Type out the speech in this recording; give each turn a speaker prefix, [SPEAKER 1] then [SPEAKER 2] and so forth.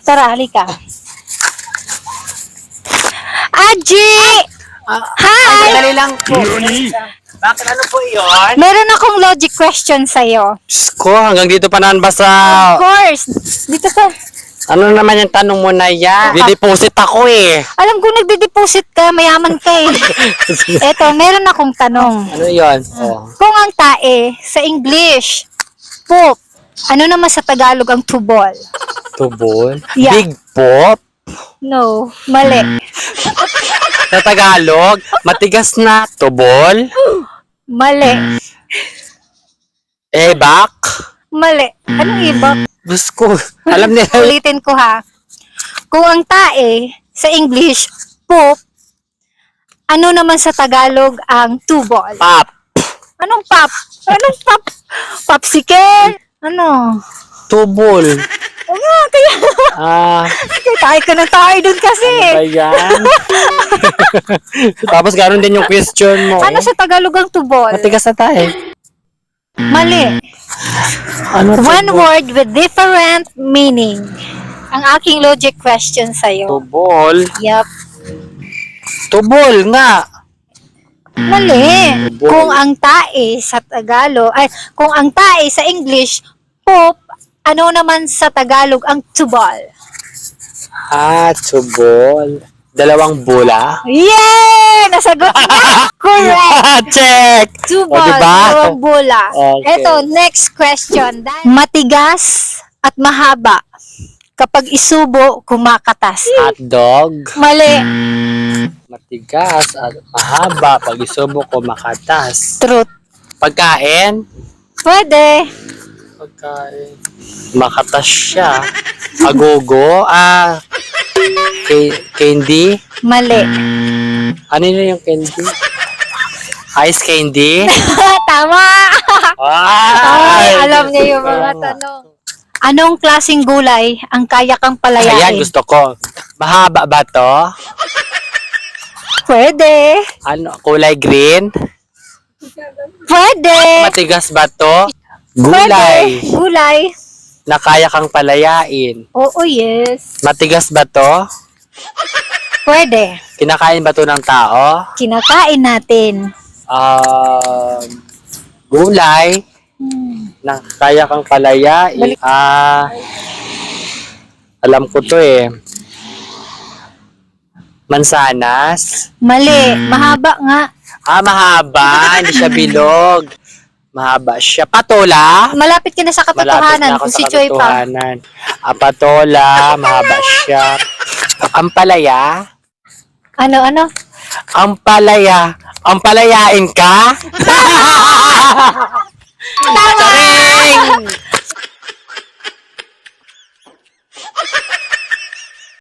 [SPEAKER 1] Tara, halika. Aji! Hi!
[SPEAKER 2] Dali lang po. Bakit ano po yun?
[SPEAKER 1] Meron akong logic question sa'yo.
[SPEAKER 2] Diyos ko, hanggang dito pa naman basta...
[SPEAKER 1] Of course. Dito ka.
[SPEAKER 2] Ano naman yung tanong mo na yan? Dideposit ako eh.
[SPEAKER 1] Alam ko nagde-deposit ka, mayaman ka eh. Eto, meron akong tanong.
[SPEAKER 2] Ano yun? Oh.
[SPEAKER 1] Kung ang tae sa English, poop, ano naman sa Tagalog ang tubol?
[SPEAKER 2] Tubol?
[SPEAKER 1] Yeah.
[SPEAKER 2] Big pop?
[SPEAKER 1] No, mali.
[SPEAKER 2] Sa Tagalog, matigas na tubol?
[SPEAKER 1] Mali.
[SPEAKER 2] Ebak?
[SPEAKER 1] Mali. Anong iba?
[SPEAKER 2] Diyos ko, alam nila.
[SPEAKER 1] Ulitin ko ha. Kung ang tae sa English, poop, ano naman sa Tagalog ang tubol?
[SPEAKER 2] Pop.
[SPEAKER 1] Anong pop? Anong pop? Popsicle? Ano?
[SPEAKER 2] Tubol.
[SPEAKER 1] Ano? Kaya, tayo ka na tayo dun kasi.
[SPEAKER 2] Ba yan? Tapos ganoon din yung question mo.
[SPEAKER 1] Ano sa Tagalog ang tubol?
[SPEAKER 2] Matigas na tayo.
[SPEAKER 1] Mali.
[SPEAKER 2] Ano
[SPEAKER 1] One word with different meaning. Ang aking logic question sa'yo.
[SPEAKER 2] Tubol?
[SPEAKER 1] Yup.
[SPEAKER 2] Tubol nga.
[SPEAKER 1] Mali.
[SPEAKER 2] Tubol.
[SPEAKER 1] Kung ang tae sa Tagalog, ay, kung ang tae sa English, poop, ano naman sa Tagalog ang tubol?
[SPEAKER 2] Tubol. Dalawang bula.
[SPEAKER 1] Yay! Nasagot na! Correct!
[SPEAKER 2] Check!
[SPEAKER 1] Tubol,
[SPEAKER 2] O, diba?
[SPEAKER 1] dalawang bola.
[SPEAKER 2] Okay.
[SPEAKER 1] Eto, next question. Matigas at mahaba. Kapag isubo, kumakatas.
[SPEAKER 2] Hotdog.
[SPEAKER 1] Mali.
[SPEAKER 2] Matigas at mahaba. Pag isubo ko makatas.
[SPEAKER 1] Truth.
[SPEAKER 2] Pagkain.
[SPEAKER 1] Pwede.
[SPEAKER 2] Pagkain. Makatas siya. Agogo. Candy.
[SPEAKER 1] Mali.
[SPEAKER 2] Ano yun yung candy? Ice candy.
[SPEAKER 1] Tama! Ay,
[SPEAKER 2] Ay,
[SPEAKER 1] alam niya yung mga tanong. Anong klaseng gulay ang kaya kang palayain?
[SPEAKER 2] Ayan, gusto ko. Mahaba ba to?
[SPEAKER 1] Pwede.
[SPEAKER 2] Ano, kulay green?
[SPEAKER 1] Pwede.
[SPEAKER 2] Matigas ba to?
[SPEAKER 1] Pwede.
[SPEAKER 2] Gulay
[SPEAKER 1] Gulay.
[SPEAKER 2] na kaya kang palayain.
[SPEAKER 1] Oo, yes.
[SPEAKER 2] Matigas ba to?
[SPEAKER 1] Pwede.
[SPEAKER 2] Kinakain ba to ng tao?
[SPEAKER 1] Kinakain natin.
[SPEAKER 2] Gulay na kaya kang palayain. Alam ko to eh. Mansanas.
[SPEAKER 1] Mali. Mahaba nga.
[SPEAKER 2] Mahaba. Hindi siya bilog. Mahaba siya. Patola.
[SPEAKER 1] Malapit ka na sa
[SPEAKER 2] Malapit
[SPEAKER 1] katotohanan.
[SPEAKER 2] na ako
[SPEAKER 1] Kung
[SPEAKER 2] sa
[SPEAKER 1] si Choi pa.
[SPEAKER 2] katotohanan. Patola. Mahaba siya. Ampalaya.
[SPEAKER 1] Ano?
[SPEAKER 2] Ampalaya. Ampalayain ka?
[SPEAKER 1] Tama!
[SPEAKER 2] Charing!